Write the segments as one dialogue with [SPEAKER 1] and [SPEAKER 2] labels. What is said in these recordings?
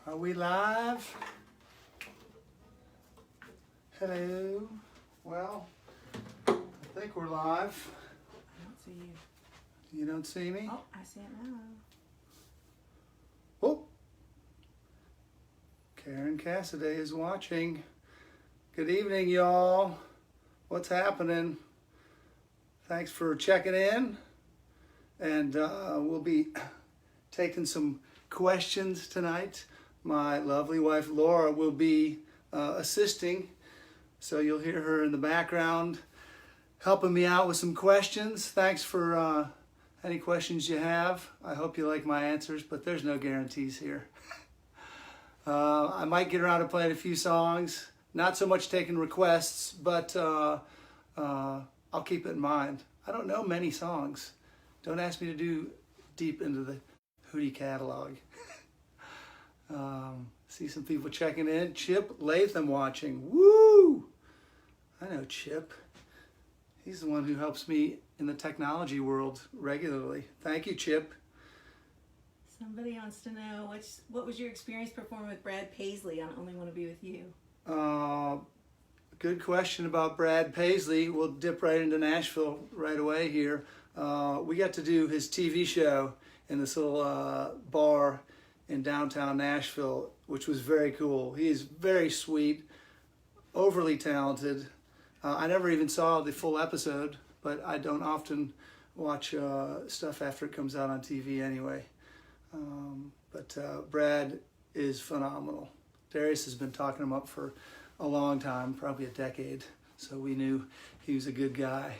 [SPEAKER 1] Are we live? Hello. Well, I think we're live.
[SPEAKER 2] I don't see you.
[SPEAKER 1] You don't see me?
[SPEAKER 2] Oh, I see it now.
[SPEAKER 1] Oh. Karen Cassidy is watching. Good evening, y'all. What's happening? Thanks for checking in. And we'll be taking some questions tonight. My lovely wife Laura will be assisting, so you'll hear her in the background helping me out with some questions. Thanks for any questions you have. I hope you like my answers, but there's no guarantees here. I might get around to playing a few songs, not so much taking requests, but I'll keep it in mind. I don't know many songs. Don't ask me to do deep into the Hootie catalog. See some people checking in. Chip Latham watching. Woo! I know Chip. He's the one who helps me in the technology world regularly. Thank you, Chip.
[SPEAKER 2] Somebody wants to know what was your experience performing with Brad Paisley on Only Want to Be With You?
[SPEAKER 1] Good question about Brad Paisley. We'll dip right into Nashville right away here. We got to do his TV show in this little bar in downtown Nashville, which was very cool. He is very sweet, overly talented. I never even saw the full episode, but I don't often watch stuff after it comes out on TV anyway. But Brad is phenomenal. Darius has been talking him up for a long time, probably a decade, so we knew he was a good guy.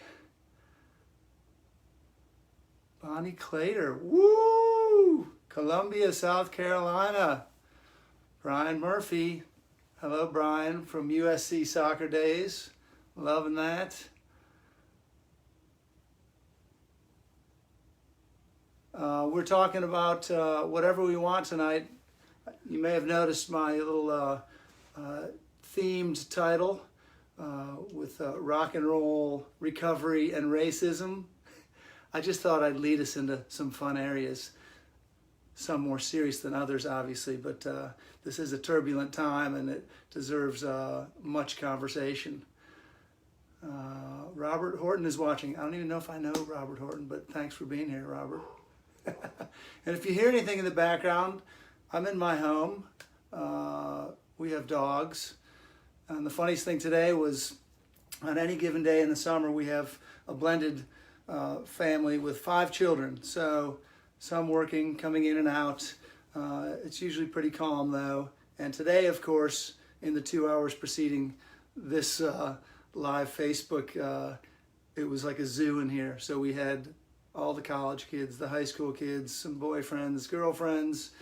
[SPEAKER 1] Bonnie Clater, woo! Columbia, South Carolina. Brian Murphy, hello Brian, from USC Soccer Days, loving that. We're talking about whatever we want tonight. You may have noticed my little themed title with rock and roll, recovery, and racism. I just thought I'd lead us into some fun areas. Some more serious than others, obviously, but this is a turbulent time and it deserves much conversation. Robert Horton is watching. I don't even know if I know Robert Horton, but thanks for being here, Robert. And if you hear anything in the background, I'm in my home. We have dogs. And the funniest thing today was on any given day in the summer, we have a blended family with 5 children. So some working, coming in and out. It's usually pretty calm though. And today, of course, in the 2 hours preceding this live Facebook, it was like a zoo in here. So we had all the college kids, the high school kids, some boyfriends, girlfriends.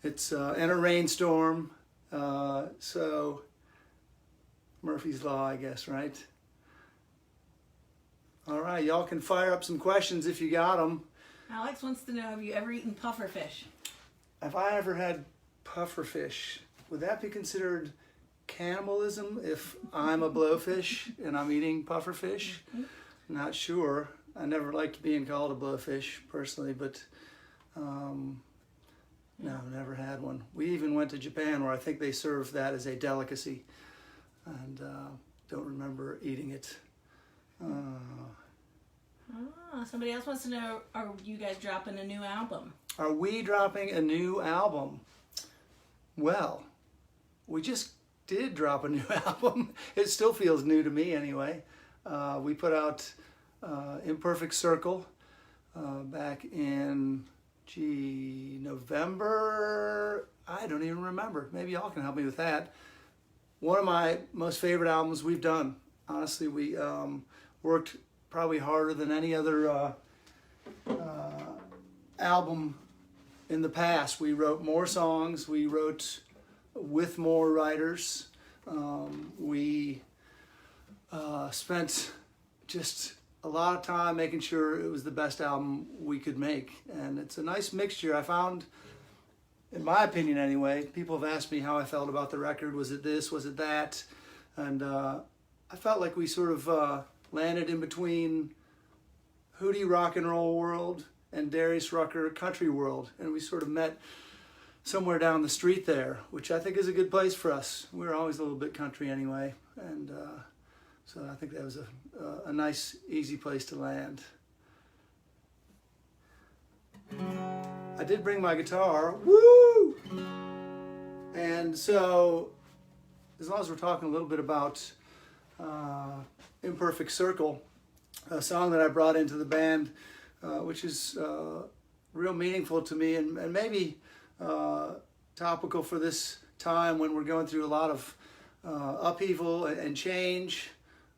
[SPEAKER 1] It's and a rainstorm. So Murphy's Law, I guess, right? All right, y'all can fire up some questions if you got them.
[SPEAKER 2] Alex wants to know, have you ever eaten pufferfish?
[SPEAKER 1] Have I ever had pufferfish? Would that be considered cannibalism if I'm a blowfish and I'm eating pufferfish? Not sure. I never liked being called a blowfish personally, but no, never had one. We even went to Japan where I think they serve that as a delicacy, and don't remember eating it.
[SPEAKER 2] Somebody else wants to know, are you guys dropping a new album?
[SPEAKER 1] Are we dropping a new album? Well, we just did drop a new album. It still feels new to me anyway. We put out Imperfect Circle back in, November? I don't even remember. Maybe y'all can help me with that. One of my most favorite albums we've done. Honestly, we worked probably harder than any other album in the past. We wrote more songs. We wrote with more writers. We spent just a lot of time making sure it was the best album we could make. And it's a nice mixture. I found, in my opinion anyway, people have asked me how I felt about the record. Was it this? Was it that? And I felt like we sort of landed in between Hootie rock and roll world and Darius Rucker country world. And we sort of met somewhere down the street there, which I think is a good place for us. We're always a little bit country anyway, and so I think that was a nice, easy place to land. I did bring my guitar, woo! And so, as long as we're talking a little bit about Imperfect Circle, a song that I brought into the band, which is real meaningful to me, and maybe topical for this time when we're going through a lot of upheaval and change.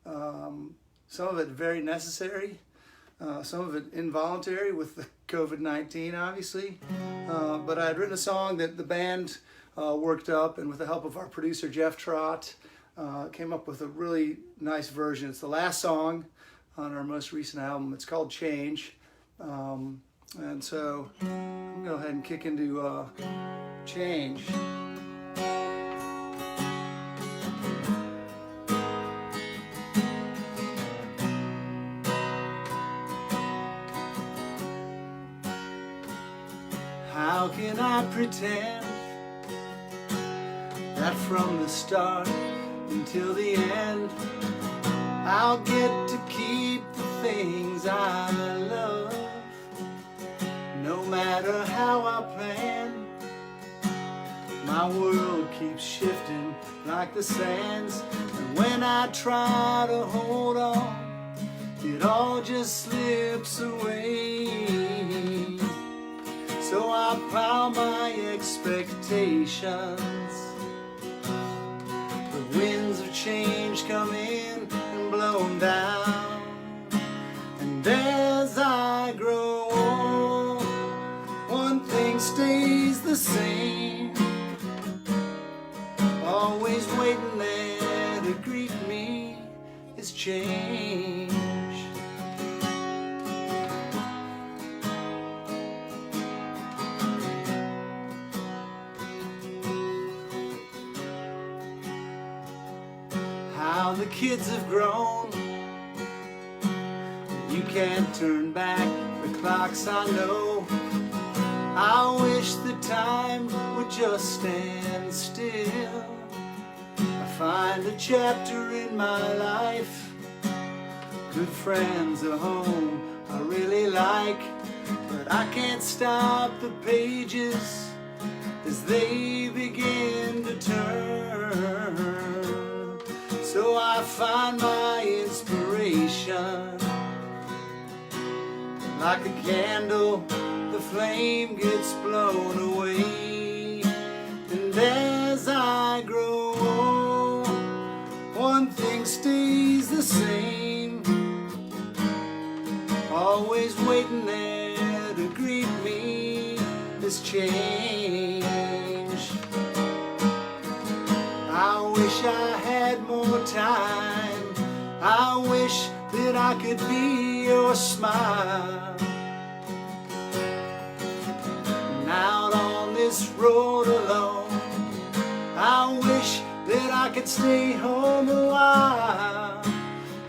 [SPEAKER 1] Some of it very necessary, some of it involuntary with the COVID-19, obviously. But I had written a song that the band worked up, and with the help of our producer Jeff Trott, came up with a really nice version. It's the last song on our most recent album. It's called Change. And so I'm going to go ahead and kick into Change. How can I pretend that from the start until the end I'll get to keep the things I love? No matter how I plan, my world keeps shifting like the sands, and when I try to hold on, it all just slips away. So I pile my expectations. The winds of change come in and blow them down. And as I grow old, one thing stays the same. Always waiting there to greet me is change. How the kids have grown, you can't turn back the clocks, I know. I wish the time would just stand still. I find a chapter in my life, good friends, a home I really like, but I can't stop the pages as they begin to turn. So I find my inspiration. Like a candle, the flame gets blown away. And as I grow old, one thing stays the same. Always waiting there to greet me is change. I wish I had more time. I wish that I could be your smile. And out on this road alone, I wish that I could stay home a while.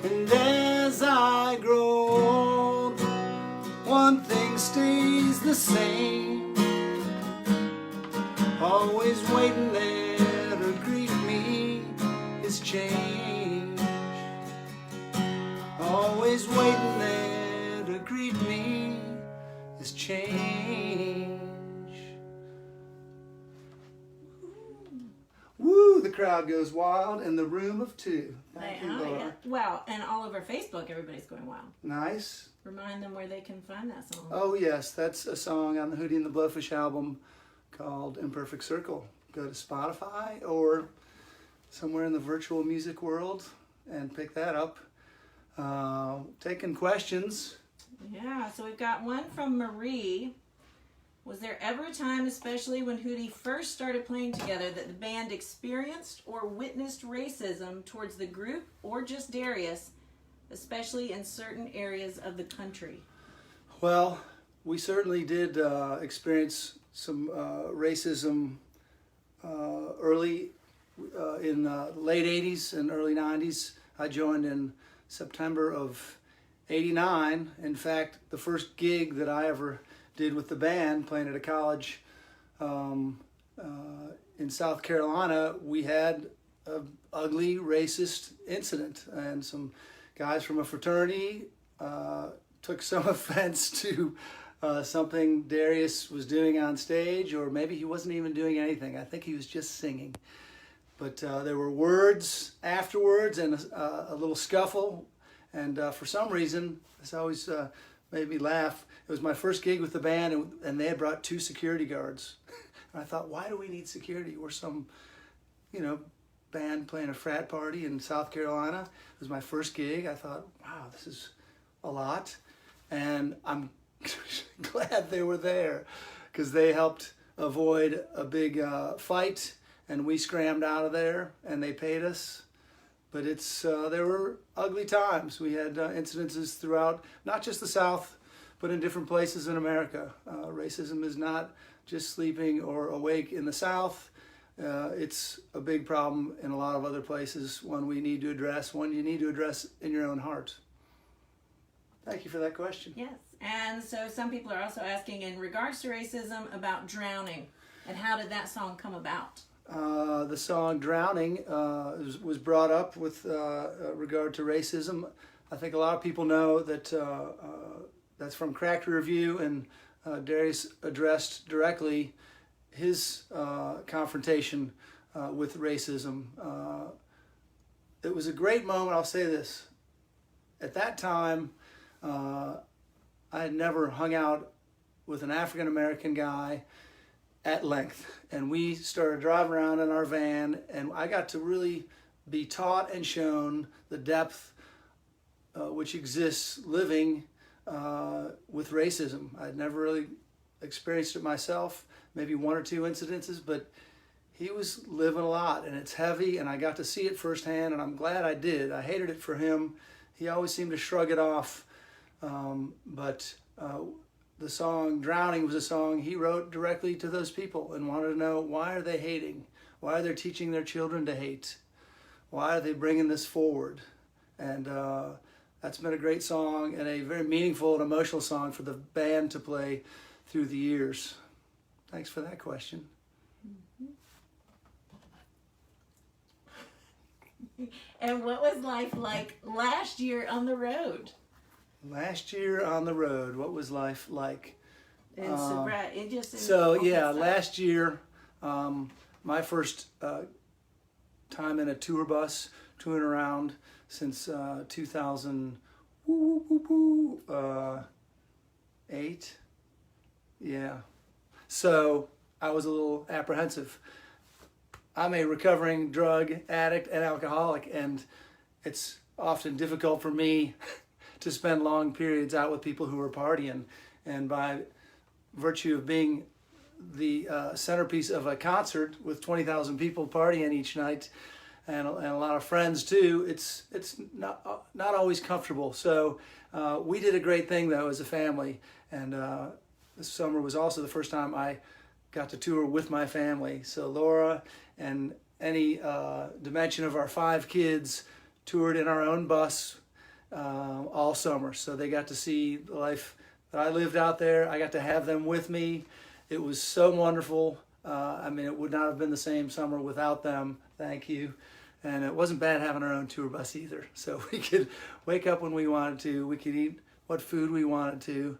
[SPEAKER 1] And as I grow old, one thing stays the same. Always waiting there to greet me is change. Always waiting there to greet me is change. Woo! The crowd goes wild in the room of two. Thank you, Laura.
[SPEAKER 2] Yeah. Wow, and all over Facebook, everybody's going wild.
[SPEAKER 1] Nice.
[SPEAKER 2] Remind them where they can find that song.
[SPEAKER 1] Oh yes, that's a song on the Hootie the Blowfish album called Imperfect Circle. Go to Spotify or somewhere in the virtual music world and pick that up. Taking questions.
[SPEAKER 2] Yeah, so we've got one from Marie. Was there ever a time, especially when Hootie first started playing together, that the band experienced or witnessed racism towards the group or just Darius, especially in certain areas of the country?
[SPEAKER 1] Well, we certainly did experience some racism early in late 80s and early 90s. I joined in September of 89. In fact, the first gig that I ever did with the band, playing at a college, in South Carolina, we had an ugly racist incident, and some guys from a fraternity took some offense to something Darius was doing on stage, or maybe he wasn't even doing anything. I think he was just singing. But there were words afterwards and a little scuffle, and for some reason, this always made me laugh. It was my first gig with the band, and they had brought 2 security guards. And I thought, why do we need security? We're some, band playing a frat party in South Carolina. It was my first gig. I thought, wow, this is a lot. And I'm glad they were there, because they helped avoid a big fight, and we scrammed out of there, and they paid us. But there were ugly times. We had incidences throughout, not just the South, but in different places in America. Racism is not just sleeping or awake in the South. It's a big problem in a lot of other places, one we need to address, one you need to address in your own heart. Thank you for that question.
[SPEAKER 2] Yes, and so some people are also asking in regards to racism about drowning, and how did that song come about?
[SPEAKER 1] The song Drowning was brought up with regard to racism. I think a lot of people know that that's from Cracked Review, and Darius addressed directly his confrontation with racism. It was a great moment, I'll say this. At that time, I had never hung out with an African-American guy at length, and we started driving around in our van, and I got to really be taught and shown the depth which exists living with racism. I'd never really experienced it myself, maybe 1 or 2 incidences, but he was living a lot, and it's heavy, and I got to see it firsthand, and I'm glad I did. I hated it for him. He always seemed to shrug it off, but the song Drowning was a song he wrote directly to those people and wanted to know, why are they hating? Why are they teaching their children to hate? Why are they bringing this forward? And that's been a great song, and a very meaningful and emotional song for the band to play through the years. Thanks for that question.
[SPEAKER 2] And what was life like last year on the road?
[SPEAKER 1] Last year on the road, what was life like? Last year, my first time in a tour bus, touring around since 2008. Yeah. So I was a little apprehensive. I'm a recovering drug addict and alcoholic, and it's often difficult for me to spend long periods out with people who are partying. And by virtue of being the centerpiece of a concert with 20,000 people partying each night, and a lot of friends too, it's not always comfortable. So we did a great thing though as a family, and this summer was also the first time I got to tour with my family. So Laura and any dimension of our 5 kids toured in our own bus all summer. So they got to see the life that I lived out there. I got to have them with me. It was so wonderful. It would not have been the same summer without them. Thank you. And it wasn't bad having our own tour bus either. So we could wake up when we wanted to. We could eat what food we wanted to.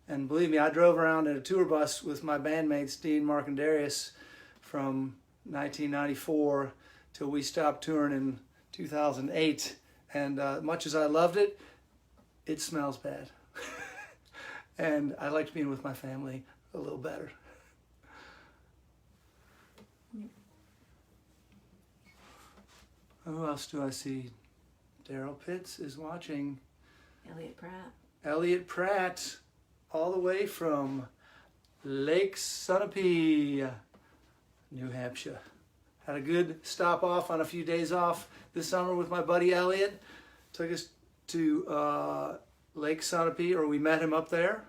[SPEAKER 1] And believe me, I drove around in a tour bus with my bandmates, Dean, Mark, and Darius, from 1994 till we stopped touring in 2008. And much as I loved it, it smells bad. And I liked being with my family a little better. Who else do I see? Daryl Pitts is watching. Elliot Pratt, all the way from Lake Sunapee, New Hampshire. Had a good stop off on a few days off this summer with my buddy Elliot. Took us to Lake Sunapee, or we met him up there.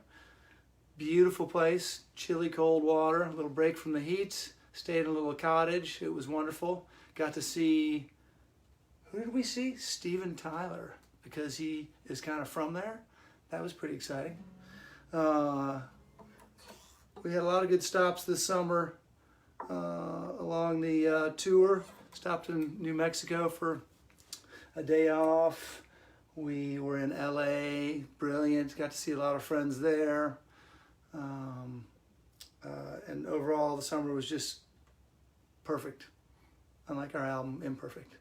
[SPEAKER 1] Beautiful place, chilly cold water, a little break from the heat. Stayed in a little cottage. It was wonderful. Got to see, who did we see? Steven Tyler, because he is kind of from there. That was pretty exciting. We had a lot of good stops this summer. along the tour. Stopped in New Mexico for a day off. We were in LA, brilliant, got to see a lot of friends there. And overall the summer was just perfect, unlike our album, Imperfect.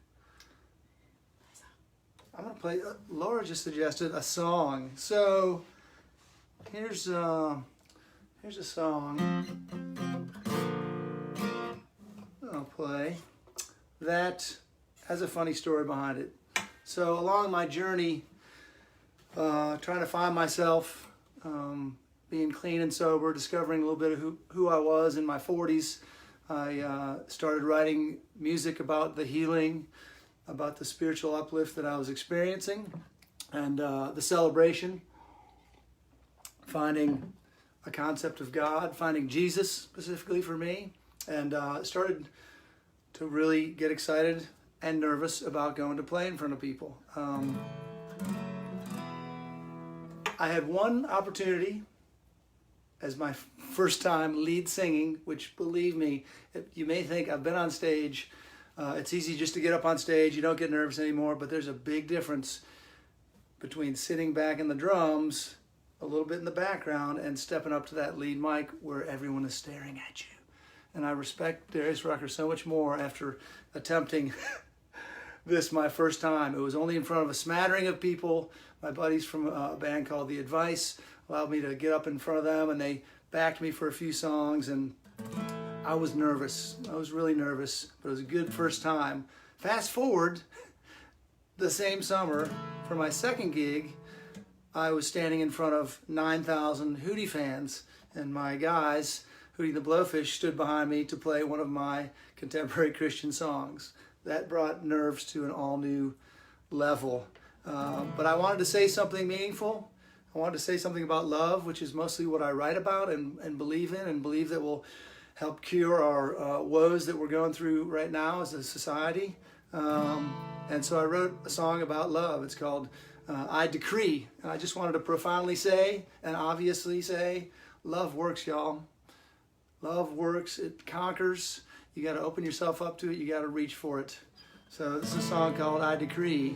[SPEAKER 1] I'm gonna play, Laura just suggested a song. So here's a song I'll play that has a funny story behind it. So along my journey, trying to find myself, being clean and sober, discovering a little bit of who I was in my 40s, I started writing music about the healing, about the spiritual uplift that I was experiencing, and the celebration, finding a concept of God, finding Jesus specifically for me, and started to really get excited and nervous about going to play in front of people. I had one opportunity as my first time lead singing, which, believe me, you may think I've been on stage. It's easy just to get up on stage. You don't get nervous anymore, but there's a big difference between sitting back in the drums, a little bit in the background, and stepping up to that lead mic where everyone is staring at you. And I respect Darius Rucker so much more after attempting this my first time. It was only in front of a smattering of people. My buddies from a band called The Advice allowed me to get up in front of them, and they backed me for a few songs, and I was nervous. I was really nervous, but it was a good first time. Fast forward the same summer, for my second gig, I was standing in front of 9,000 Hootie fans, and my guys, Hootie The Blowfish, stood behind me to play one of my contemporary Christian songs. That brought nerves to an all-new level. But I wanted to say something meaningful. I wanted to say something about love, which is mostly what I write about and believe in, and believe that will help cure our woes that we're going through right now as a society. And so I wrote a song about love. It's called I Decree. And I just wanted to profoundly say, and obviously say, love works, y'all. Love works. It conquers. You got to open yourself up to it. You got to reach for it. So this is a song called I Decree.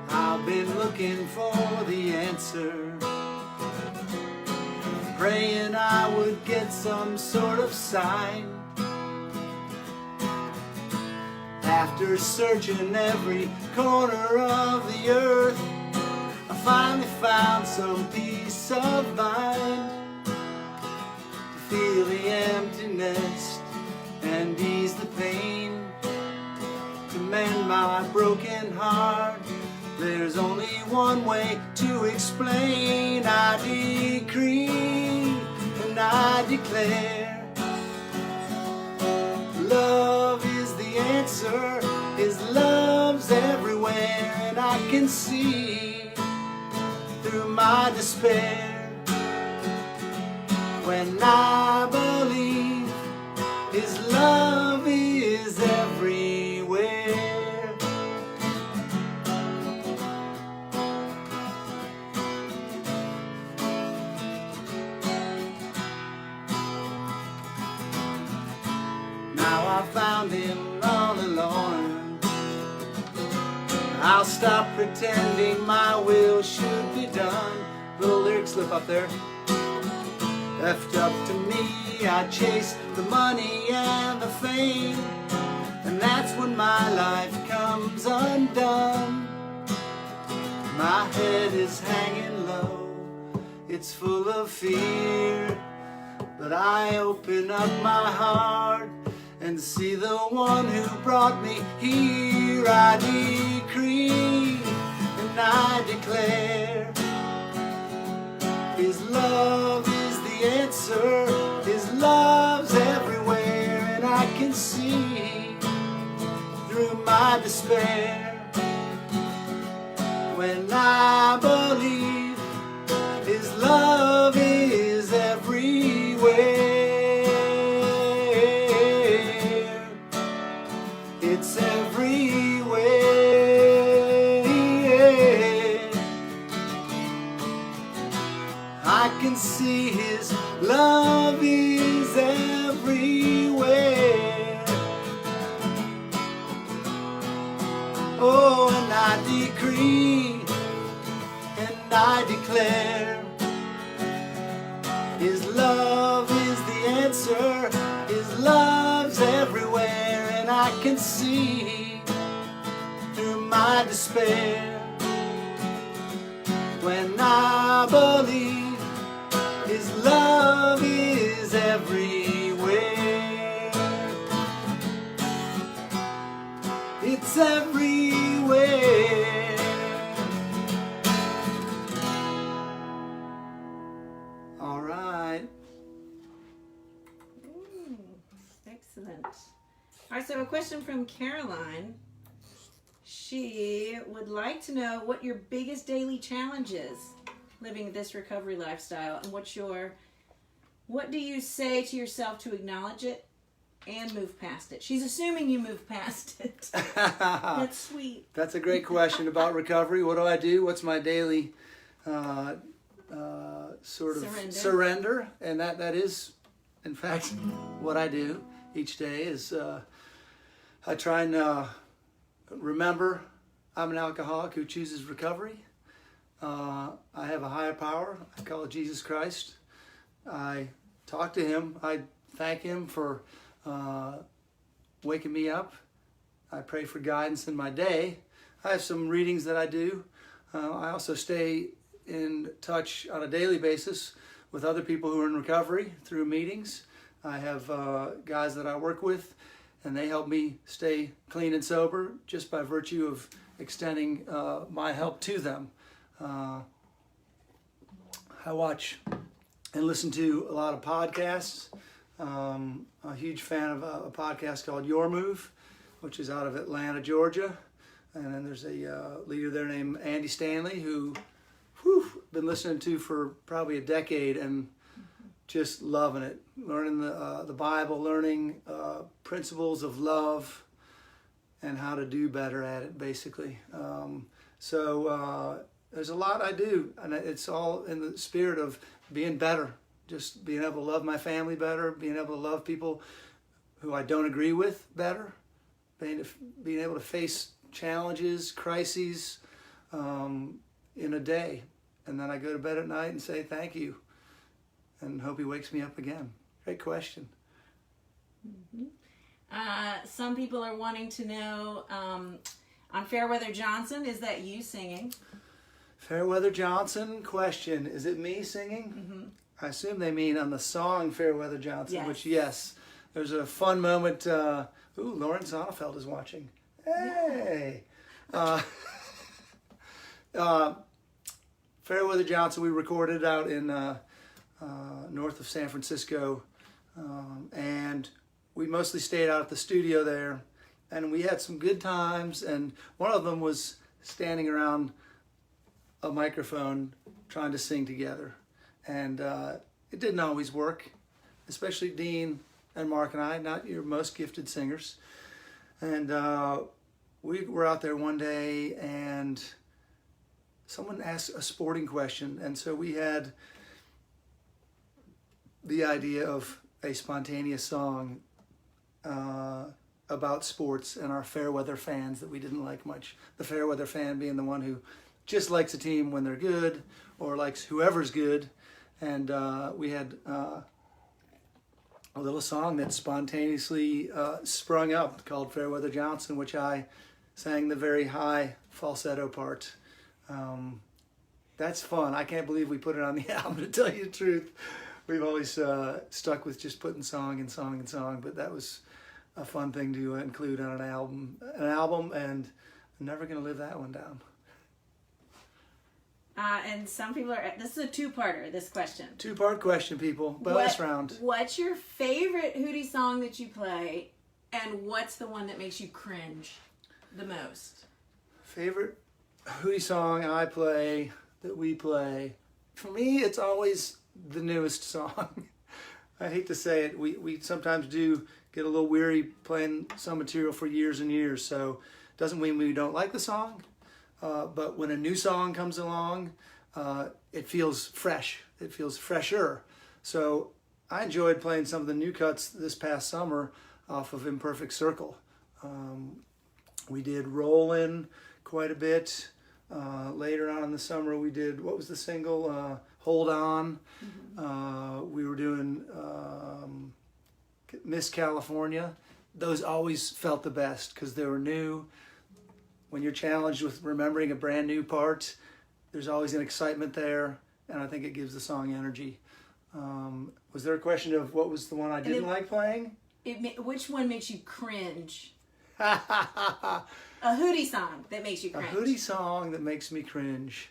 [SPEAKER 1] I've been looking for the answer, praying I would get some sort of sign. After searching every corner of the earth, I finally found some peace of mind to feel the emptiness and ease the pain, to mend my broken heart. There's only one way to explain. I decree and I declare, love is the answer. His love's everywhere, and I can see through my despair. When I believe His love is everywhere. Now I found Him all alone. I'll stop pretending my will should be done. Little lyric slip up there. Left up to me, I chase the money and the fame, and that's when my life comes undone. My head is hanging low, it's full of fear, but I open up my heart and see the one who brought me here. I decree and I declare, His love is the answer. His love's everywhere, and I can see through my despair. When I believe His love is everywhere. It's everywhere. can see His love is everywhere. Oh, and I decree and I declare His love is the answer. His love's everywhere, and I can see through my despair. When I believe His love is everywhere. It's everywhere. All right.
[SPEAKER 2] Excellent. All right, so a question from Caroline. She would like to know what your biggest daily challenge is living this recovery lifestyle, and what do you say to yourself to acknowledge it and move past it? She's assuming you move past it. That's sweet.
[SPEAKER 1] That's a great question about recovery. What do I do? What's my daily sort of surrender? And that is, in fact, what I do each day is I try and remember I'm an alcoholic who chooses recovery. I have a higher power. I call it Jesus Christ. I talk to Him. I thank Him for waking me up. I pray for guidance in my day. I have some readings that I do. I also stay in touch on a daily basis with other people who are in recovery through meetings. I have guys that I work with, and they help me stay clean and sober just by virtue of extending my help to them. I watch and listen to a lot of podcasts. I'm a huge fan of a podcast called Your Move, which is out of Atlanta, Georgia. And then there's a leader there named Andy Stanley, who been listening to for probably a decade and just loving it. Learning the Bible, learning principles of love and how to do better at it, basically. So there's a lot I do, and it's all in the spirit of being better. Just being able to love my family better, being able to love people who I don't agree with better, being able to face challenges, crises in a day. And then I go to bed at night and say thank you and hope He wakes me up again. Great question.
[SPEAKER 2] Mm-hmm. Some people are wanting to know, on Fairweather Johnson, is that you singing?
[SPEAKER 1] Fairweather Johnson, question, is it me singing?
[SPEAKER 2] Mm-hmm.
[SPEAKER 1] I assume they mean on the song Fairweather Johnson,
[SPEAKER 2] Yes.
[SPEAKER 1] which, yes, there's a fun moment. Lauren Sonefeld is watching. Hey! Fairweather Johnson, we recorded out in north of San Francisco, and we mostly stayed out at the studio there, and we had some good times, and one of them was standing around a microphone trying to sing together. And it didn't always work, especially Dean and Mark and I, not your most gifted singers. And we were out there one day and someone asked a sporting question. And so we had the idea of a spontaneous song about sports and our Fairweather fans that we didn't like much. The Fairweather fan being the one who just likes a team when they're good or likes whoever's good. And we had a little song that spontaneously sprung up called Fairweather Johnson, which I sang the very high falsetto part. That's fun. I can't believe we put it on the album, to tell you the truth. We've always stuck with just putting song and song and song, but that was a fun thing to include on an album, and I'm never going to live that one down.
[SPEAKER 2] And some people are, this is a two-parter, this question.
[SPEAKER 1] Two-part question, people. Bonus round.
[SPEAKER 2] What's your favorite Hootie song that you play, and what's the one that makes you cringe the most?
[SPEAKER 1] Favorite Hootie song that we play. For me, it's always the newest song. I hate to say it. We sometimes do get a little weary playing some material for years and years, so it doesn't mean we don't like the song. But when a new song comes along, it feels fresh. It feels fresher. So I enjoyed playing some of the new cuts this past summer off of Imperfect Circle. We did Rollin' quite a bit. Later on in the summer, we did, what was the single? Hold On. We were doing Miss California. Those always felt the best because they were new. When you're challenged with remembering a brand new part, there's always an excitement there, and I think it gives the song energy. Was there a question of what was the one I didn't like playing?
[SPEAKER 2] Which one makes you cringe? A Hootie song that makes you cringe.
[SPEAKER 1] A Hootie song that makes me cringe.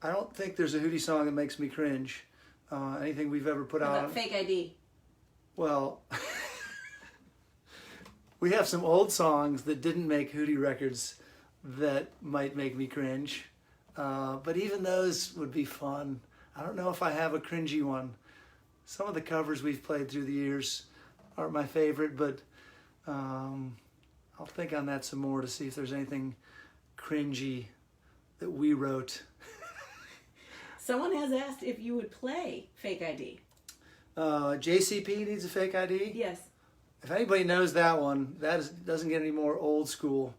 [SPEAKER 1] I don't think there's a Hootie song that makes me cringe. Anything we've ever put
[SPEAKER 2] How
[SPEAKER 1] out.
[SPEAKER 2] about Fake ID?
[SPEAKER 1] Well, we have some old songs that didn't make Hootie records that might make me cringe. But even those would be fun. I don't know if I have a cringy one. Some of the covers we've played through the years aren't my favorite, but I'll think on that some more to see if there's anything cringy that we wrote.
[SPEAKER 2] Someone has asked if you would play Fake ID.
[SPEAKER 1] JCP Needs a Fake ID?
[SPEAKER 2] Yes.
[SPEAKER 1] If anybody knows that one, doesn't get any more old school.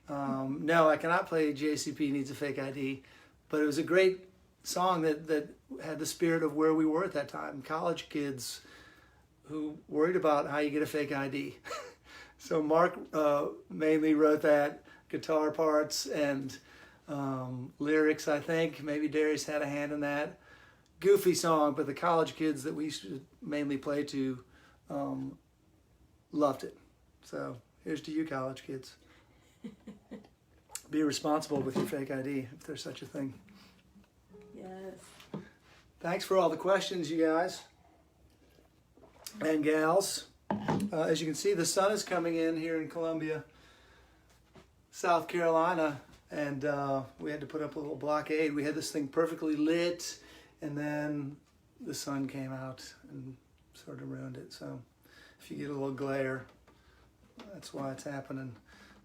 [SPEAKER 1] No, I cannot play JCP Needs a Fake ID, but it was a great song that had the spirit of where we were at that time. College kids who worried about how you get a fake ID. So Mark mainly wrote that, guitar parts and lyrics, I think. Maybe Darius had a hand in that. Goofy song, but the college kids that we used to mainly play to loved it. So here's to you, college kids. Be responsible with your fake ID, if there's such a thing.
[SPEAKER 2] Yes.
[SPEAKER 1] Thanks for all the questions, you guys and gals. As you can see, the sun is coming in here in Columbia, South Carolina, and we had to put up a little blockade. We had this thing perfectly lit, and then the sun came out and sort of ruined it. So if you get a little glare, that's why it's happening.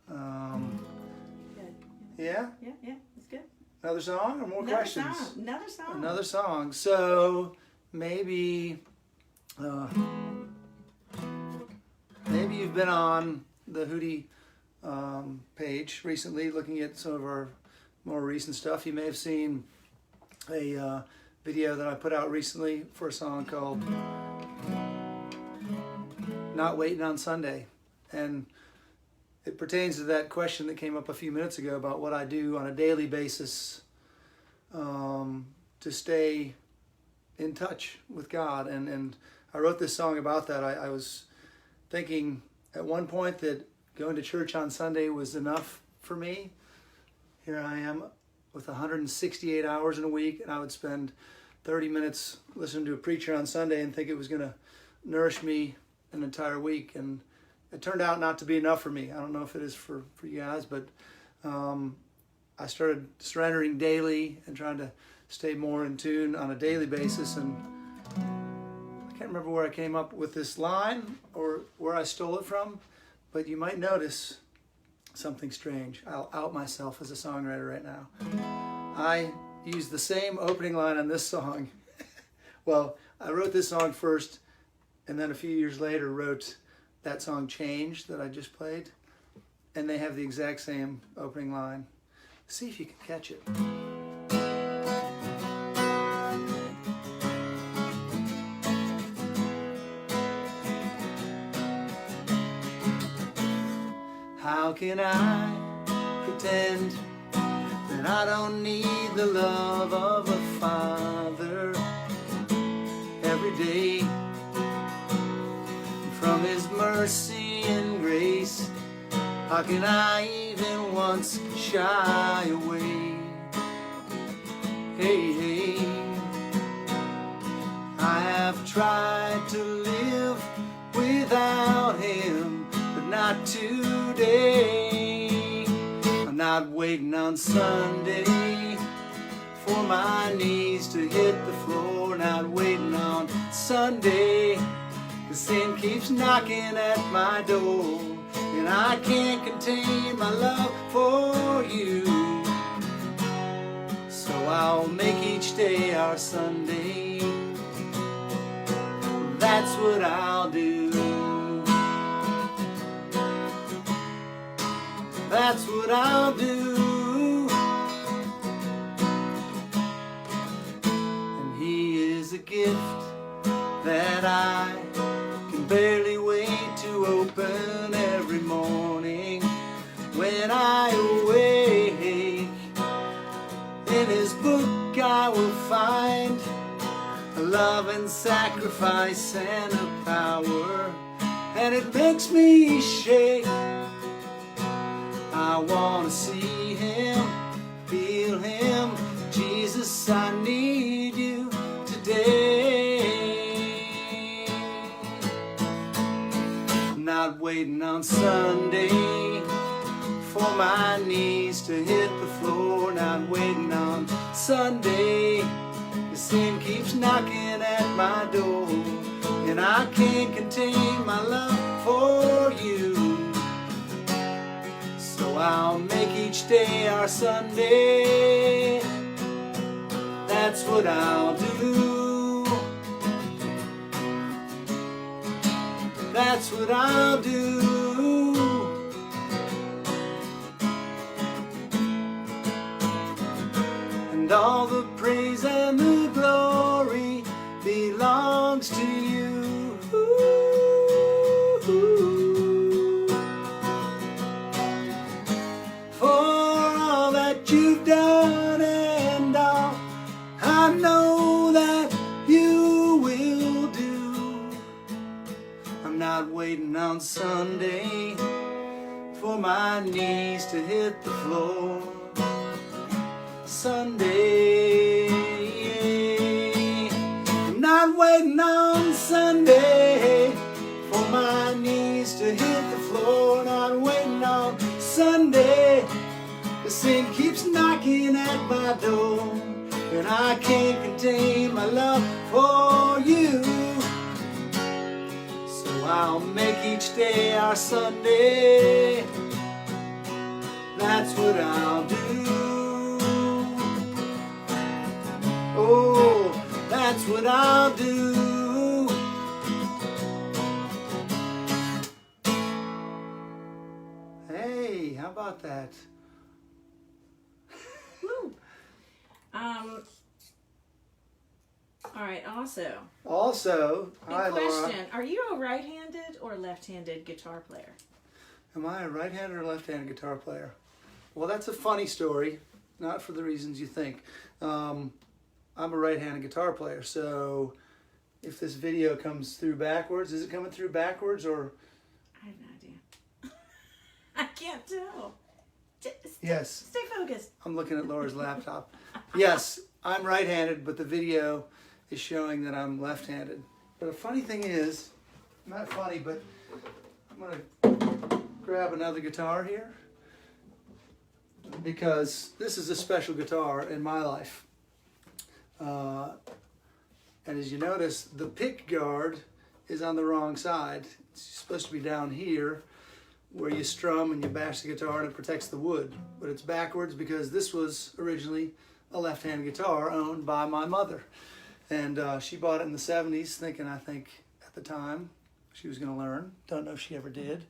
[SPEAKER 2] Good.
[SPEAKER 1] Yeah?
[SPEAKER 2] Yeah, it's good.
[SPEAKER 1] Another song or more questions?
[SPEAKER 2] Another song.
[SPEAKER 1] Another song. So maybe maybe you've been on the Hootie page recently looking at some of our more recent stuff. You may have seen a video that I put out recently for a song called Not Waiting on Sunday. And it pertains to that question that came up a few minutes ago about what I do on a daily basis to stay in touch with God. And I wrote this song about that. I was thinking at one point that going to church on Sunday was enough for me. Here I am with 168 hours in a week, and I would spend 30 minutes listening to a preacher on Sunday and think it was going to nourish me an entire week. And it turned out not to be enough for me. I don't know if it is for you guys, but I started surrendering daily and trying to stay more in tune on a daily basis. And I can't remember where I came up with this line or where I stole it from, but you might notice something strange. I'll out myself as a songwriter right now. I used the same opening line on this song. Well, I wrote this song first, and then a few years later wrote that song Change that I just played, and they have the exact same opening line. See if you can catch it. How can I pretend that I don't need the love of a father every day? From his mercy and grace, how can I even once shy away? Hey, hey, I have tried to live without him, but not today. I'm not waiting on Sunday for my knees to hit the floor, not waiting on Sunday. The sin keeps knocking at my door, and I can't contain my love for you. So I'll I'll make each day our Sunday. That's what I'll do. That's what I'll do. And He is a gift that I can barely wait to open every morning when I awake. In His book I will find a love and sacrifice and a power, and it makes me shake. I want to see Him, feel Him. Jesus, I need You today. I'm not waiting on Sunday for my knees to hit the floor. Not waiting on Sunday. The sin keeps knocking at my door, and I can't contain my love for You. So I'll make each day our Sunday. That's what I'll do. That's what I'll do. And all the praise and the glory belongs to You. For all that You've done and all I know that You will do. I'm not waiting on Sunday for my knees to hit the floor. Sunday, I'm not waiting on Sunday for my knees to hit the floor. Not waiting on Sunday. The sin keeps knocking at my door, and I can't contain my love for You. So I'll make each day our Sunday. That's what I'll do. Oh, that's what I'll do. Hey, how about that?
[SPEAKER 2] Woo. All right,
[SPEAKER 1] Also,
[SPEAKER 2] big
[SPEAKER 1] hi Laura.
[SPEAKER 2] question. Are you a right-handed or left-handed guitar player?
[SPEAKER 1] Am I a right-handed or left-handed guitar player? Well, that's a funny story, not for the reasons you think. I'm a right-handed guitar player, so if this video comes through backwards, is it coming through backwards or?
[SPEAKER 2] I have no idea. I can't tell.
[SPEAKER 1] Yes.
[SPEAKER 2] Stay focused.
[SPEAKER 1] I'm looking at Laura's laptop. Yes, I'm right-handed, but the video is showing that I'm left-handed. But the funny thing is, not funny, but I'm going to grab another guitar here because this is a special guitar in my life. And as you notice, the pick guard is on the wrong side. It's supposed to be down here where you strum and you bash the guitar and it protects the wood. But it's backwards because this was originally a left-hand guitar owned by my mother. And she bought it in the 70s thinking, I think, at the time she was going to learn. Don't know if she ever did.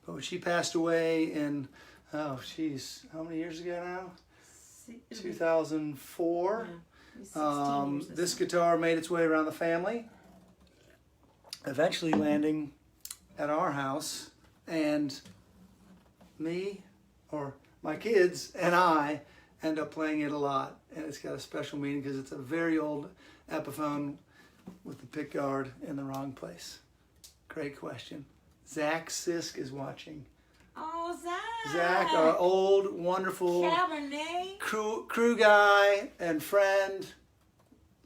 [SPEAKER 1] But when she passed away in, oh, geez, how many years ago now? 2004.
[SPEAKER 2] Yeah. 16 years
[SPEAKER 1] This guitar made its way around the family, eventually landing at our house, and me, or my kids, and I end up playing it a lot. And it's got a special meaning because it's a very old Epiphone with the pick guard in the wrong place. Great question. Zach Sisk is watching.
[SPEAKER 2] Oh, Zach!
[SPEAKER 1] Zach, our old, wonderful
[SPEAKER 2] Cabernet.
[SPEAKER 1] crew guy and friend.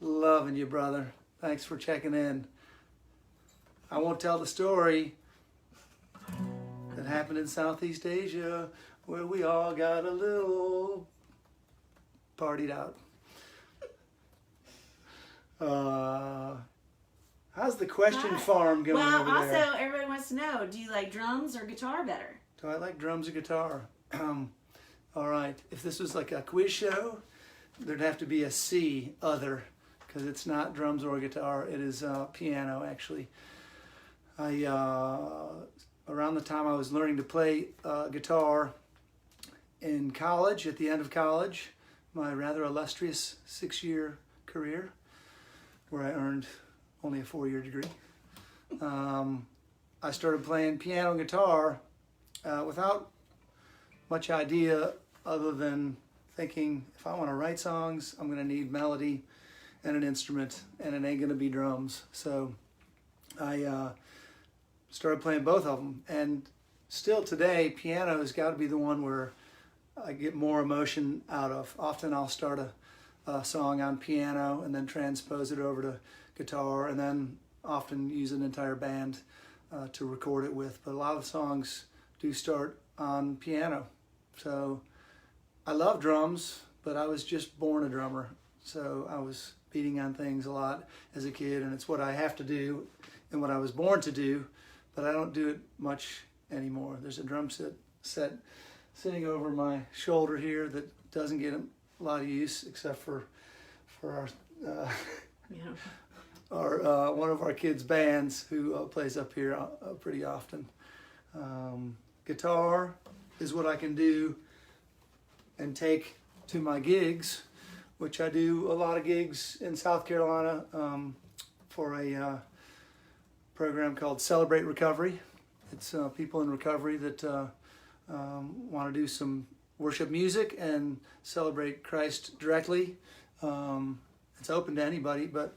[SPEAKER 1] Loving you, brother. Thanks for checking in. I won't tell the story that happened in Southeast Asia where we all got a little partied out. How's the question farm going
[SPEAKER 2] Well,
[SPEAKER 1] over
[SPEAKER 2] also,
[SPEAKER 1] there?
[SPEAKER 2] everybody wants to know, do you like drums or guitar better?
[SPEAKER 1] Do I like drums or guitar? All right. If this was like a quiz show, there'd have to be a C, other, because it's not drums or guitar. It is piano, actually. Around the time I was learning to play guitar in college, at the end of college, my rather illustrious 6-year career, where I earned only a 4-year degree, I started playing piano and guitar without much idea other than thinking, if I want to write songs, I'm going to need melody and an instrument, and it ain't going to be drums. So I started playing both of them, and still today, piano has got to be the one where I get more emotion out of. Often I'll start a song on piano and then transpose it over to guitar, and then often use an entire band to record it with. But a lot of songs do start on piano. So I love drums, but I was just born a drummer. So I was beating on things a lot as a kid, and it's what I have to do and what I was born to do, but I don't do it much anymore. There's a drum set sitting over my shoulder here that doesn't get a lot of use except for our one of our kids' bands who plays up here pretty often. Guitar is what I can do and take to my gigs, which I do a lot of gigs in South Carolina for a program called Celebrate Recovery. It's people in recovery that want to do some worship music and celebrate Christ directly. It's open to anybody, but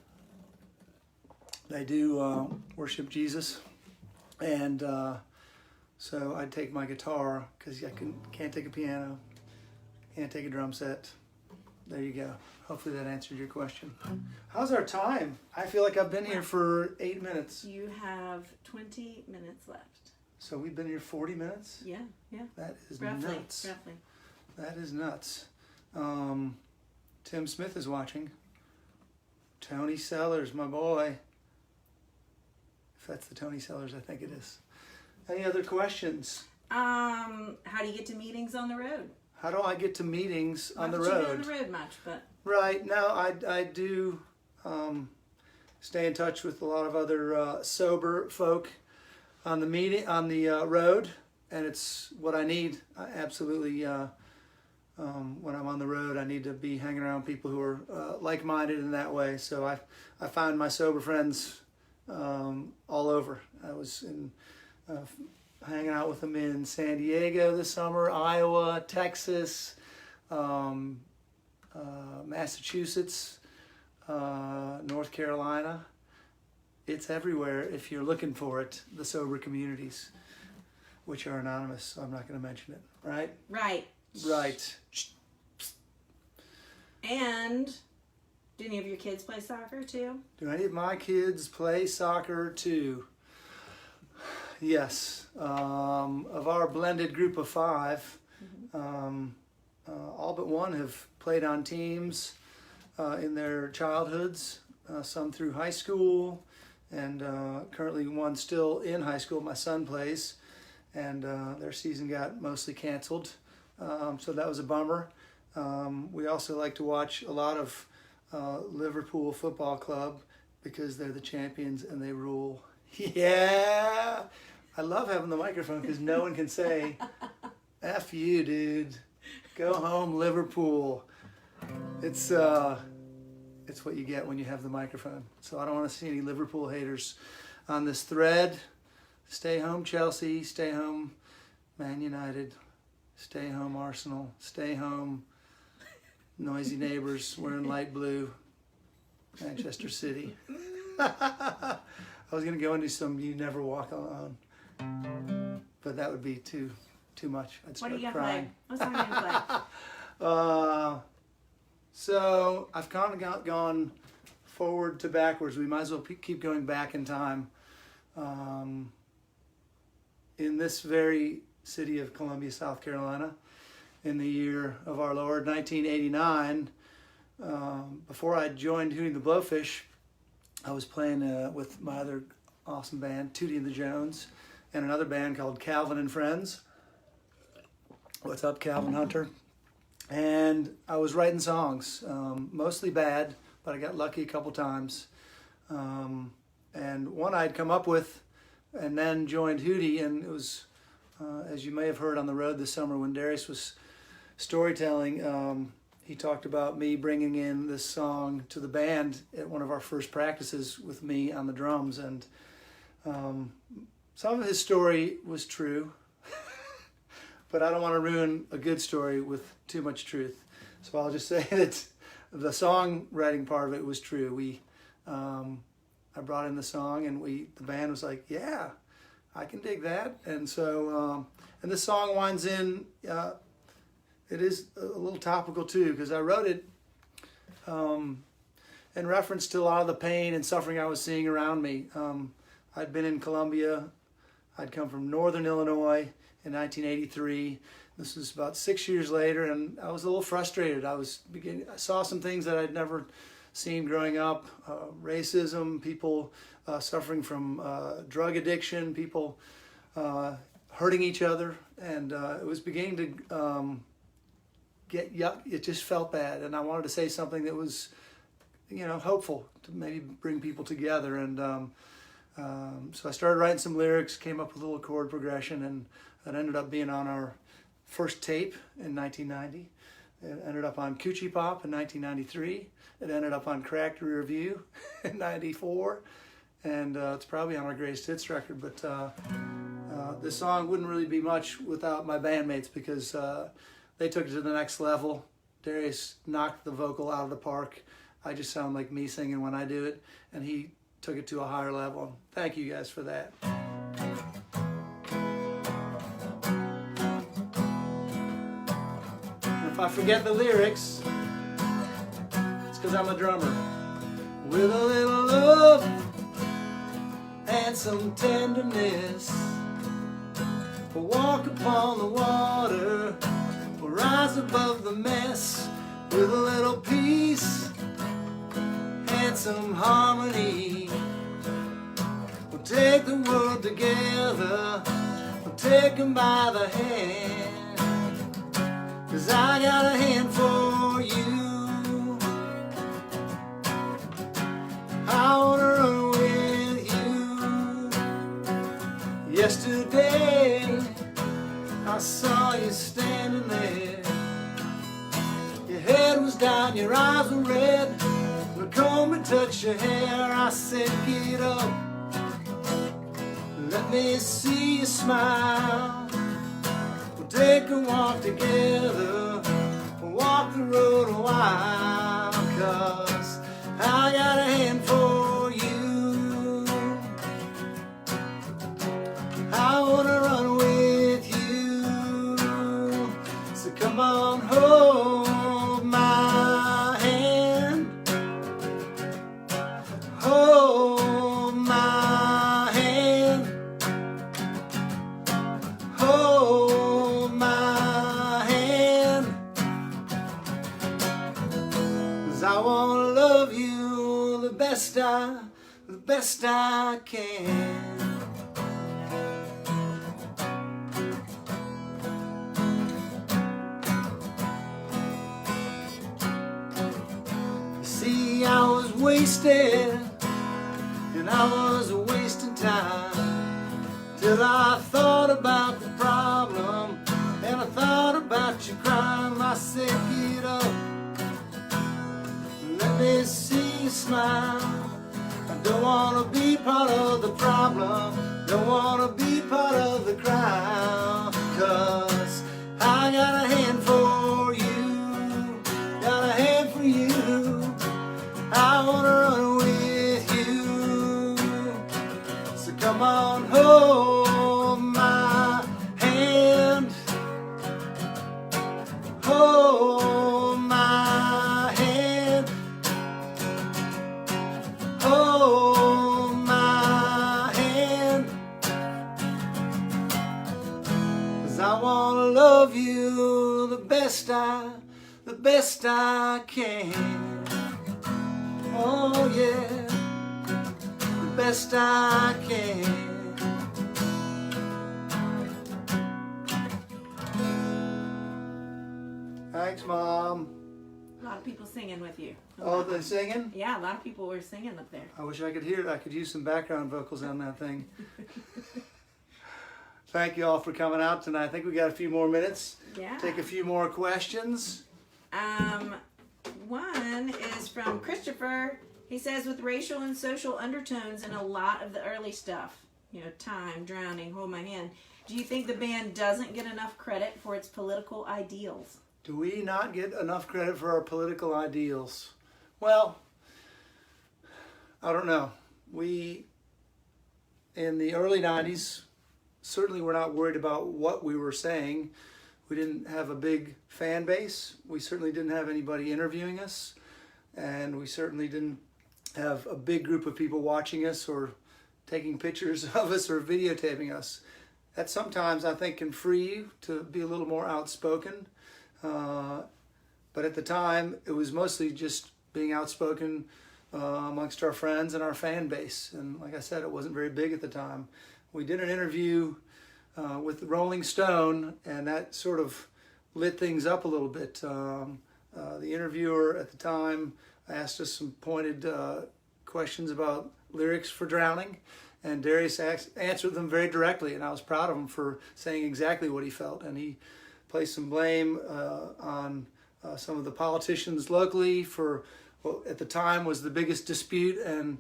[SPEAKER 1] they do worship Jesus. And so I take my guitar, because I can't take a piano, can't take a drum set. There you go. Hopefully that answered your question. How's our time? I feel like I've been here for 8 minutes.
[SPEAKER 2] You have 20 minutes left.
[SPEAKER 1] So we've been here 40 minutes?
[SPEAKER 2] Yeah.
[SPEAKER 1] That is
[SPEAKER 2] Roughly.
[SPEAKER 1] nuts. That is nuts. Tim Smith is watching. Tony Sellers, my boy. If that's the Tony Sellers, I think it is. Any other questions?
[SPEAKER 2] How do you get to meetings on the road?
[SPEAKER 1] How do I get to meetings on the
[SPEAKER 2] Not that you
[SPEAKER 1] road?
[SPEAKER 2] get on the road much, but
[SPEAKER 1] Right. No, I do stay in touch with a lot of other sober folk on the road, and it's what I need. I absolutely, when I'm on the road, I need to be hanging around people who are like-minded in that way. So I find my sober friends all over. I was hanging out with them in San Diego this summer, Iowa, Texas, Massachusetts, North Carolina. It's everywhere if you're looking for it, the sober communities, which are anonymous, so I'm not going to mention it, right?
[SPEAKER 2] Right. And do any of your kids play soccer too?
[SPEAKER 1] Do any of my kids play soccer too? Yes. Of our blended group of 5, all but one have played on teams in their childhoods, some through high school, and currently one still in high school. My son plays, and their season got mostly canceled, so that was a bummer. We also like to watch a lot of Liverpool Football Club because they're the champions and they rule. Yeah! I love having the microphone because no one can say, F you, dude. Go home, Liverpool. It's what you get when you have the microphone. So I don't want to see any Liverpool haters on this thread. Stay home, Chelsea. Stay home, Man United. Stay home, Arsenal. Stay home, noisy neighbors wearing light blue, Manchester City. I was going to go into some You Never Walk Alone, but that would be too much. I'd start
[SPEAKER 2] What are you
[SPEAKER 1] crying.
[SPEAKER 2] going to play? What song are you going to play?
[SPEAKER 1] So I've kind of gone forward to backwards. We might as well keep going back in time. In this very city of Columbia, South Carolina, in the year of our Lord, 1989, before I joined Hootie The Blowfish, I was playing with my other awesome band, Tootie and the Jones, and another band called Calvin and Friends. What's up, Calvin Hunter? and I was writing songs, mostly bad, but I got lucky a couple times. And one I'd come up with, and then joined Hootie, and it was, as you may have heard on the road this summer when Darius was storytelling, he talked about me bringing in this song to the band at one of our first practices with me on the drums, and some of his story was true, but I don't want to ruin a good story with too much truth. So I'll just say that the songwriting part of it was true. I brought in the song, and the band was like, yeah, I can dig that. And so, and this song winds in, it is a little topical too, because I wrote it in reference to a lot of the pain and suffering I was seeing around me. I'd been in Columbia. I'd come from Northern Illinois in 1983. This was about 6 years later, and I was a little frustrated. I saw some things that I'd never seen growing up, racism, people suffering from drug addiction, people hurting each other, and it was beginning to get yuck. It just felt bad, and I wanted to say something that was, hopeful, to maybe bring people together. And so I started writing some lyrics, came up with a little chord progression, and that ended up being on our first tape in 1990. It ended up on Coochie Pop in 1993. It ended up on Cracked Rear View in 94. And it's probably on our greatest hits record. But this song wouldn't really be much without my bandmates, because they took it to the next level. Darius knocked the vocal out of the park. I just sound like me singing when I do it. And he took it to a higher level. Thank you guys for that. If I forget the lyrics, it's because I'm a drummer. With a little love and some tenderness, we'll walk upon the water, we'll rise above the mess. With a little peace and some harmony, we'll take the world together, we'll take them by the hand. 'Cause I got a hand for you, I wanna run with you. Yesterday I saw you standing there. Your head was down, your eyes were red. Look home and touch your hair. I said, get up, let me see you smile. Take a walk together, walk the road a while, 'cause I got a hand for you, I wanna run with you. So come on, hold my hand, hold my hand, hold my hand. 'Cause I wanna love you the best I can. See, I was wasted, and I was wasting time, till I thought about the problem, and I thought about your crime. I said, get up, let me see you smile. I don't wanna be part of the problem, don't wanna be part of the crowd, 'cause I got a hand for you, got a hand for you, I wanna run with you. So come on, hold my hand, hold my hand, hold my hand. 'Cause I wanna love you the best I can. Oh yeah, the best I can. Thanks, Mom.
[SPEAKER 2] A lot of people singing with you.
[SPEAKER 1] Oh, they're singing?
[SPEAKER 2] Yeah, a lot of people were singing up there.
[SPEAKER 1] I wish I could hear it. I could use some background vocals on that thing. Thank you all for coming out tonight. I think we got a few more minutes.
[SPEAKER 2] Yeah.
[SPEAKER 1] Take a few more questions.
[SPEAKER 2] One is from Christopher. He says, with racial and social undertones in a lot of the early stuff, you know, Time, Drowning, Hold My Hand, do you think the band doesn't get enough credit for its political ideals?
[SPEAKER 1] Do we not get enough credit for our political ideals? Well, I don't know. We, in the early 90s, certainly were not worried about what we were saying. We didn't have a big fan base. We certainly didn't have anybody interviewing us. And we certainly didn't have a big group of people watching us or taking pictures of us or videotaping us. That sometimes I think can free you to be a little more outspoken. But at the time, it was mostly just being outspoken amongst our friends and our fan base. And like I said, it wasn't very big at the time. We did an interview with Rolling Stone, and that sort of lit things up a little bit. The interviewer at the time asked us some pointed questions about lyrics for Drowning, and Darius answered them very directly, and I was proud of him for saying exactly what he felt. And he placed some blame on some of the politicians locally for what at the time was the biggest dispute and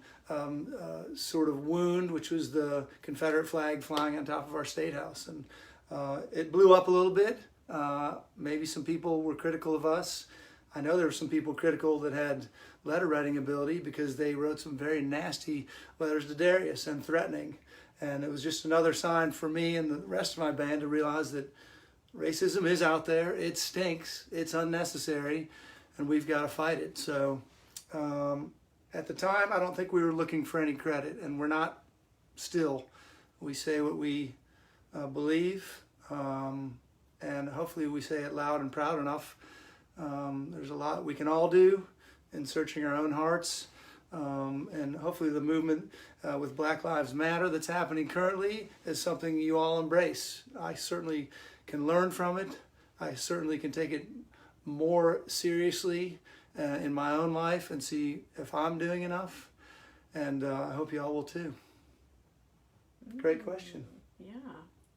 [SPEAKER 1] sort of wound, which was the Confederate flag flying on top of our State House. And it blew up a little bit. Maybe some people were critical of us. I know there were some people critical that had letter writing ability because they wrote some very nasty letters to Darius and threatening. And it was just another sign for me and the rest of my band to realize that racism is out there. It stinks. It's unnecessary, and we've got to fight it. So at the time, I don't think we were looking for any credit, and we're not still. We say what we believe, and hopefully we say it loud and proud enough. There's a lot we can all do in searching our own hearts, and hopefully the movement with Black Lives Matter that's happening currently is something you all embrace. I certainly can learn from it. I certainly can take it more seriously in my own life and see if I'm doing enough, and I hope you all will too. Great question.
[SPEAKER 2] Yeah.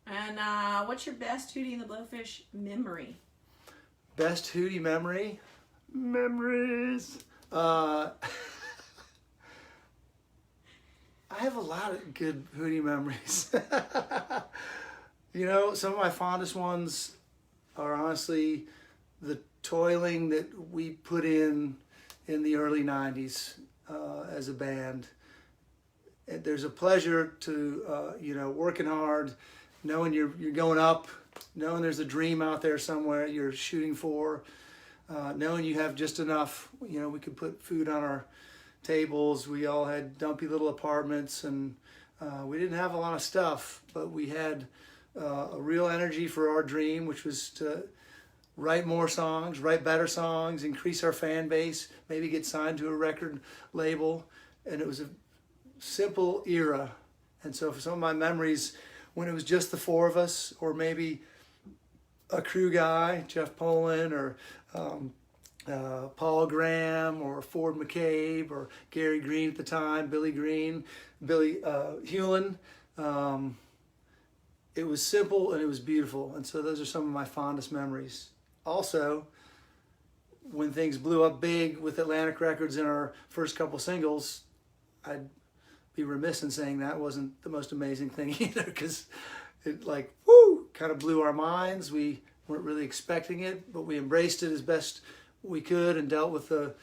[SPEAKER 2] And what's your best Hootie and the Blowfish memory?
[SPEAKER 1] Best Hootie memory? Memories. I have a lot of good Hootie memories. You know, some of my fondest ones are honestly the toiling that we put in the early 90s as a band. There's a pleasure to, you know, working hard, knowing you're going up, knowing there's a dream out there somewhere you're shooting for, knowing you have just enough. You know, we could put food on our tables. We all had dumpy little apartments, and we didn't have a lot of stuff, but we had a real energy for our dream, which was to write more songs, write better songs, increase our fan base, maybe get signed to a record label. And it was a simple era. And so for some of my memories, when it was just the four of us, or maybe a crew guy, Jeff Poland, or Paul Graham, or Ford McCabe, or Gary Green at the time, Billy Green, Billy Hewlin. It was simple and it was beautiful. And so those are some of my fondest memories. Also, when things blew up big with Atlantic Records in our first couple singles, I'd be remiss in saying that wasn't the most amazing thing either, because it like, woo, kind of blew our minds. We weren't really expecting it, but we embraced it as best we could and dealt with the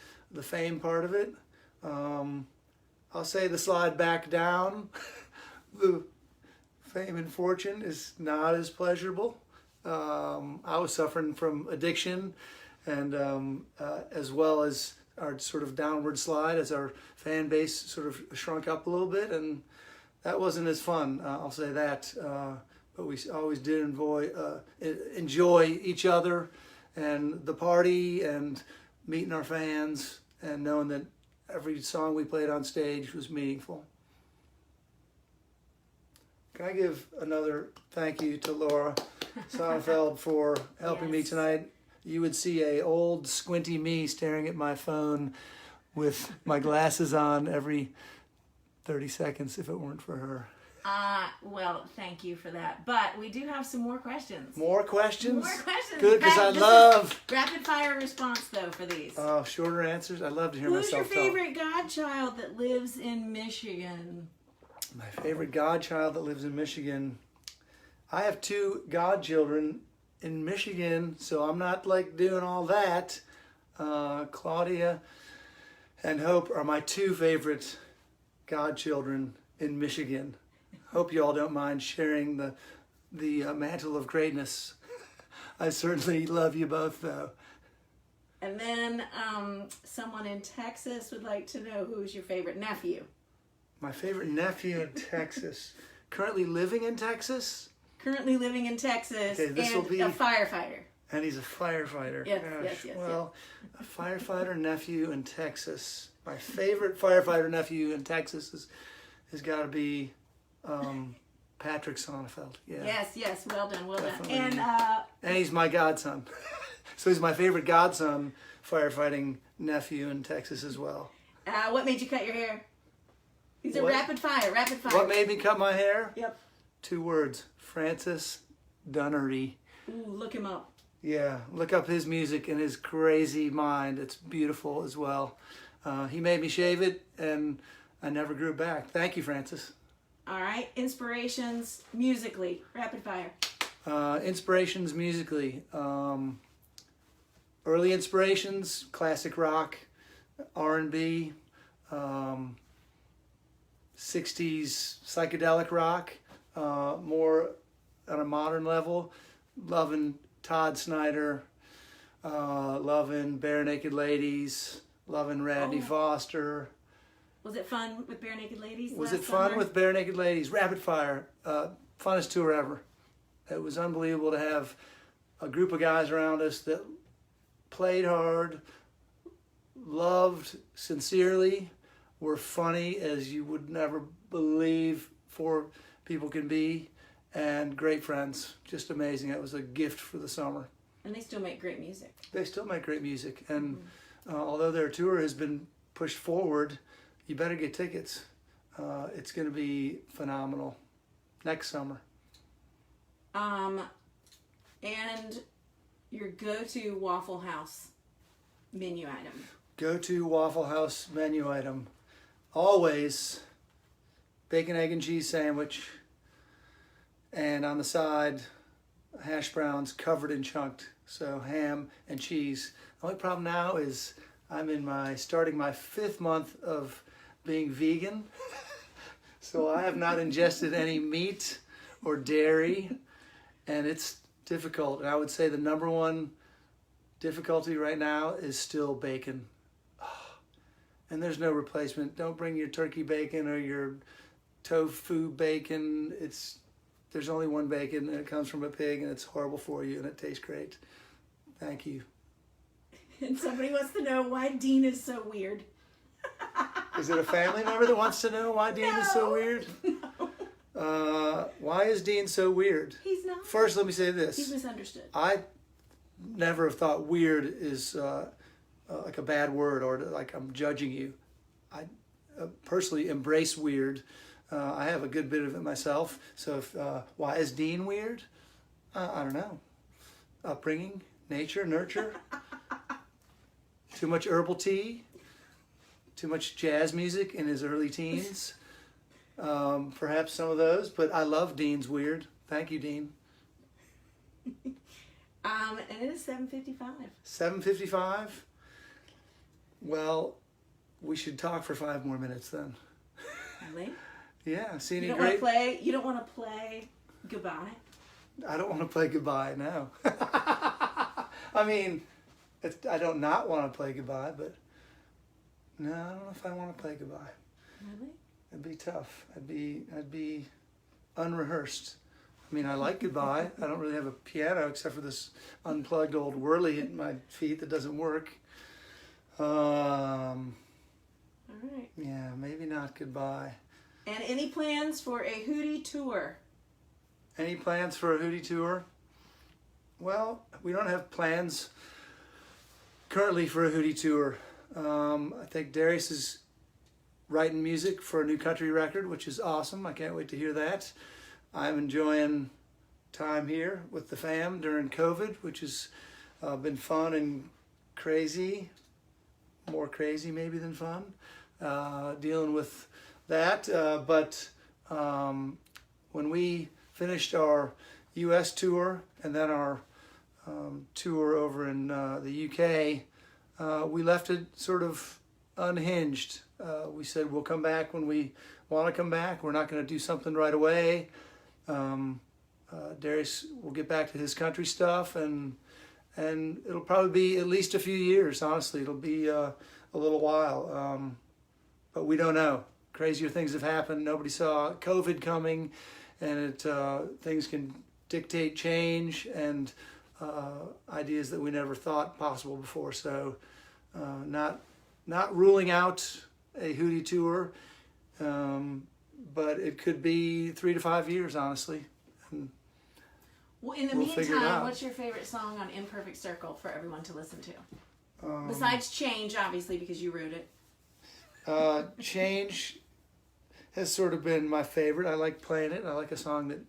[SPEAKER 1] fame part of it. I'll say the slide back down. The fame and fortune is not as pleasurable. I was suffering from addiction, and as well as our sort of downward slide as our fan base sort of shrunk up a little bit, and that wasn't as fun, I'll say that. But we always did enjoy each other and the party and meeting our fans and knowing that every song we played on stage was meaningful. Can I give another thank you to Laura Sonefeld for helping me tonight? you would see a old squinty me staring at my phone with my glasses on every 30 seconds if it weren't for her.
[SPEAKER 2] Well, thank you for that. But we do have some more questions.
[SPEAKER 1] More questions?
[SPEAKER 2] More questions.
[SPEAKER 1] Good, because I
[SPEAKER 2] This
[SPEAKER 1] love...
[SPEAKER 2] is rapid fire response, though, for these.
[SPEAKER 1] Oh, shorter answers? I love to hear
[SPEAKER 2] Who's your
[SPEAKER 1] myself talk.
[SPEAKER 2] favorite godchild that lives in Michigan?
[SPEAKER 1] My favorite godchild that lives in Michigan. I have 2 godchildren in Michigan, so I'm not like doing all that. Claudia and Hope are my 2 favorite godchildren in Michigan. Hope you all don't mind sharing the mantle of greatness. I certainly love you both, though.
[SPEAKER 2] And then someone in Texas would like to know who's your favorite nephew.
[SPEAKER 1] My favorite nephew in Texas. Currently living in Texas?
[SPEAKER 2] Currently living in Texas,
[SPEAKER 1] Okay, this will
[SPEAKER 2] and
[SPEAKER 1] be-
[SPEAKER 2] a firefighter.
[SPEAKER 1] And he's a firefighter.
[SPEAKER 2] Yes,
[SPEAKER 1] Gosh,
[SPEAKER 2] yes.
[SPEAKER 1] well, a firefighter nephew in Texas. My favorite firefighter nephew in Texas has got to be Patrick Sonefeld. Yeah.
[SPEAKER 2] Yes, well done.
[SPEAKER 1] Definitely.
[SPEAKER 2] And
[SPEAKER 1] he's my godson. So he's my favorite godson firefighting nephew in Texas as well.
[SPEAKER 2] what made you cut your hair? These are
[SPEAKER 1] What?
[SPEAKER 2] rapid fire.
[SPEAKER 1] What made me cut my hair?
[SPEAKER 2] Yep.
[SPEAKER 1] 2 words. Francis Dunnery.
[SPEAKER 2] Ooh, look him up.
[SPEAKER 1] Yeah, look up his music and his crazy mind. It's beautiful as well. He made me shave it, and I never grew it back. Thank you, Francis.
[SPEAKER 2] All right. Inspirations musically. Rapid fire.
[SPEAKER 1] Inspirations musically. Early inspirations, classic rock, R&B, 60s psychedelic rock, more on a modern level, loving Todd Snyder, loving Bare Naked Ladies, loving Randy Foster.
[SPEAKER 2] Was it fun with Bare Naked Ladies?
[SPEAKER 1] Was
[SPEAKER 2] last
[SPEAKER 1] it fun
[SPEAKER 2] summer?
[SPEAKER 1] with Bare Naked Ladies? Rapid fire. Funnest tour ever. It was unbelievable to have a group of guys around us that played hard, loved sincerely, were funny as you would never believe 4 people can be, and great friends. Just amazing. It was a gift for the summer.
[SPEAKER 2] And they still make great music.
[SPEAKER 1] They still make great music, and although their tour has been pushed forward, you better get tickets. It's going to be phenomenal next summer.
[SPEAKER 2] And your go-to Waffle House menu item.
[SPEAKER 1] Go-to Waffle House menu item. Always bacon, egg, and cheese sandwich. And on the side, hash browns covered in chunked. So ham and cheese. The only problem now is I'm starting my 5th month of being vegan. So I have not ingested any meat or dairy. And it's difficult. And I would say the number 1 difficulty right now is still bacon. And there's no replacement. Don't bring your turkey bacon or your tofu bacon. There's only one bacon, and it comes from a pig, and it's horrible for you, and it tastes great. Thank you.
[SPEAKER 2] And somebody wants to know why Dean is so weird.
[SPEAKER 1] Is it a family member that wants to know why Dean is so weird?
[SPEAKER 2] No.
[SPEAKER 1] Why is Dean so weird?
[SPEAKER 2] He's not.
[SPEAKER 1] First, let me say this.
[SPEAKER 2] He's misunderstood.
[SPEAKER 1] I never have thought weird is like a bad word or like I'm judging you. I personally embrace weird. I have a good bit of it myself. So why is Dean weird? I don't know. Upbringing, nature, nurture. Too much herbal tea. Too much jazz music in his early teens. Perhaps some of those, but I love Dean's weird. Thank you, Dean.
[SPEAKER 2] And it is 7:55.
[SPEAKER 1] 7:55. Well, we should talk for 5 more minutes then.
[SPEAKER 2] Really?
[SPEAKER 1] Yeah. See any
[SPEAKER 2] You don't
[SPEAKER 1] great?
[SPEAKER 2] want to play. You don't want to play goodbye.
[SPEAKER 1] I don't want to play goodbye now. I mean, I don't not want to play goodbye, but no, I don't know if I want to play goodbye.
[SPEAKER 2] Really?
[SPEAKER 1] It'd be tough. I'd be unrehearsed. I mean, I like goodbye. I don't really have a piano except for this unplugged old whirly at my feet that doesn't work.
[SPEAKER 2] All right.
[SPEAKER 1] Yeah, maybe not goodbye.
[SPEAKER 2] And any plans for a Hootie tour?
[SPEAKER 1] Any plans for a Hootie tour? Well, we don't have plans currently for a Hootie tour. I think Darius is writing music for a new country record, which is awesome. I can't wait to hear that. I'm enjoying time here with the fam during COVID, which has been fun and crazy. More crazy maybe than fun, dealing with that. But when we finished our U.S. tour and then our tour over in the UK, we left it sort of unhinged. We said we'll come back when we want to come back. We're not going to do something right away. Darius will get back to his country stuff, and it'll probably be at least a few years. Honestly, it'll be a little while, but we don't know. Crazier things have happened. Nobody saw COVID coming, and things can dictate change and ideas that we never thought possible before. So, not ruling out a Hootie tour, but it could be 3 to 5 years, honestly. And
[SPEAKER 2] well, in the
[SPEAKER 1] we'll figure it
[SPEAKER 2] meantime,
[SPEAKER 1] out.
[SPEAKER 2] what's your favorite song on Imperfect Circle for everyone to listen to? Besides Change, obviously, because you wrote it.
[SPEAKER 1] Change has sort of been my favorite. I like playing it. I like a song that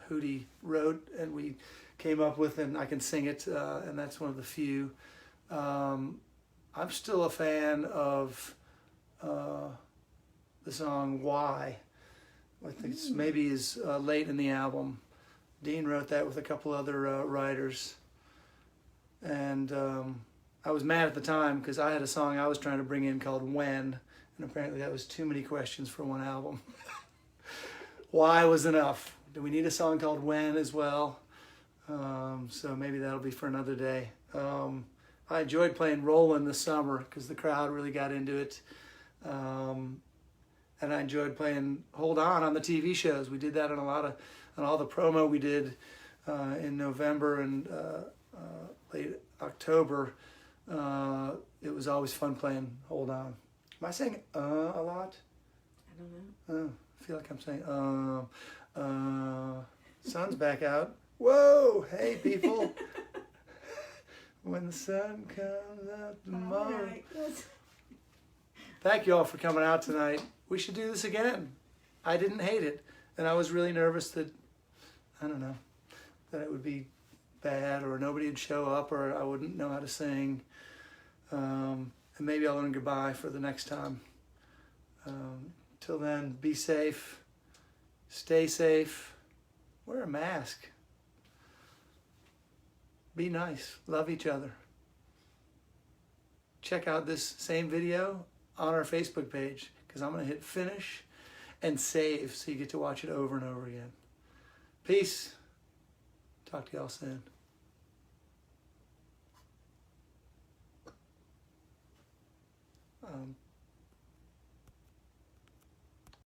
[SPEAKER 1] Hootie wrote and we came up with, and I can sing it, and that's one of the few. I'm still a fan of the song Why. I think it's maybe is late in the album. Dean wrote that with a couple other writers. And I was mad at the time because I had a song I was trying to bring in called When, and apparently that was too many questions for one album. Why was enough. Do we need a song called When as well? So maybe that'll be for another day. I enjoyed playing Rollin' this summer because the crowd really got into it. And I enjoyed playing Hold On the TV shows. We did that on all the promo we did in November and late October. It was always fun playing Hold On. Am I saying a lot?
[SPEAKER 2] I don't know.
[SPEAKER 1] I feel like I'm saying sun's back out. Whoa, hey people. When the sun comes out tomorrow.
[SPEAKER 2] Right.
[SPEAKER 1] Thank you all for coming out tonight. We should do this again. I didn't hate it. And I was really nervous that, I don't know, that it would be bad or nobody would show up or I wouldn't know how to sing. And maybe I'll learn goodbye for the next time. Till then, be safe. Stay safe. Wear a mask. Be nice. Love each other. Check out this same video on our Facebook page because I'm going to hit finish and save so you get to watch it over and over again. Peace. Talk to y'all soon.